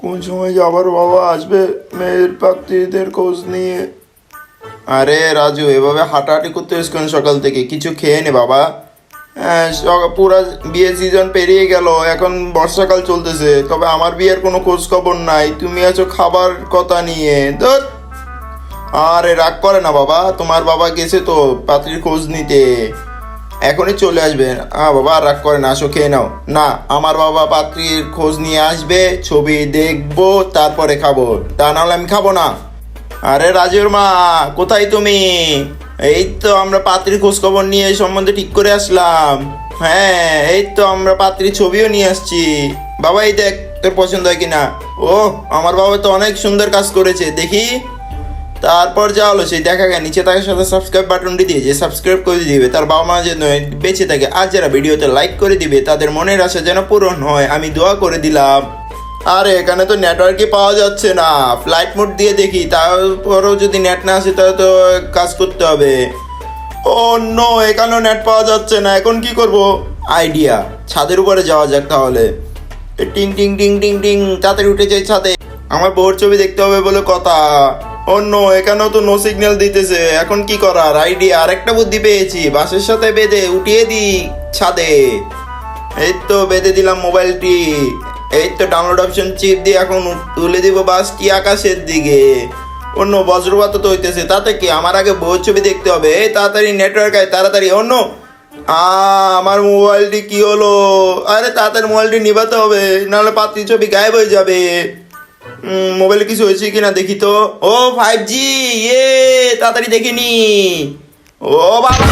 কোন সময় যে আবার বাবা আসবে মেয়ের পাত্রীদের খোঁজ নিয়ে। আরে রাজু, এভাবে হাঁটাহাঁটি করতে হয়েছে কেন সকাল থেকে? কিছু খেয়ে নে বাবা। হ্যাঁ, পুরা বিয়ের সিজন পেরিয়ে গেল, এখন বর্ষাকাল চলতেছে, তবে আমার বিয়ের কোনো খোঁজ খবর নাই। তুমি আছো খাবার কথা নিয়ে। ধুর। আরে রাগ করে না বাবা, তোমার বাবা গেছে তো পাত্রীর খোঁজ নিতে, এখনই চলে আসবে। বাবা রাগ করে না, আসো খেয়ে নাও। না, আমার বাবা পাত্রীর খোঁজ নিয়ে আসবে, ছবি দেখবো, তারপরে খাবো, তা নাহলে আমি খাবো না। আরে রাজুর মা, কোথায় তুমি? এই তো আমরা পাত্রীর খোঁজ খবর নিয়ে এই সম্বন্ধে ঠিক করে আসলাম। হ্যাঁ, এই তো আমরা পাত্রীর ছবিও নিয়ে আসছি। বাবা এই দেখ, তোর পছন্দ হয় কিনা। ও, আমার বাবা তো অনেক সুন্দর কাজ করেছে, দেখি। তারপর যা হলো সেই দেখা গেল, নিচে থাকার সাথে সাবস্ক্রাইব বাটনটি দিয়ে যে সাবস্ক্রাইব করে দিবে, তার বাবা মা যেন বেঁচে থাকে, আর যারা ভিডিওতে লাইক করে দিবে তাদের মনের আশা যেন পূরণ হয়, আমি দোয়া করে দিলাম। আরে এখানে তো নেটওয়ার্কই পাওয়া যাচ্ছে না, ফ্লাইট মোড দিয়ে দেখি, তারপরেও যদি নেট না আসে তাহলে তো কাজ করতে হবে। ও নো, এখানেও নেট পাওয়া যাচ্ছে না, এখন কি করব? আইডিয়া, ছাদের উপরে যাওয়া যাক তাহলে। টিং টিং টিং টিং টিং, তাড়াতাড়ি উঠে যাই ছাদে, আমার বউর ছবি দেখতে হবে বলে কথা। ও নো, এখানেও তো নো সিগন্যাল দিতেছে, এখন কি করার? আইডিয়া, আরেকটা বুদ্ধি পেয়েছি, বাসের সাথে বেঁধে উঠিয়ে দিই ছাদে। এই তো বেঁধে দিলাম মোবাইলটি, এই তো ডাউনলোড অপশন চিপ দিয়ে এখন তুলে দিব বাসটি আকাশের দিকে। অন্য বজ্রপাত তো হইতেছে, তাতে কি? আমার আগে বউর ছবি দেখতে হবে। এই তাড়াতাড়ি নেটওয়ার্ক আয়, তাড়াতাড়ি। অন্য আমার মোবাইলটি কি হলো? আরে তাড়াতাড়ি মোবাইলটি নিভাতে হবে, নাহলে পাত্রী ছবি গায়েব হয়ে যাবে। মোবাইলে কিছু হয়েছে কিনা দেখি তো। ও 5G, তাড়াতাড়ি দেখিনি। ও বাবা।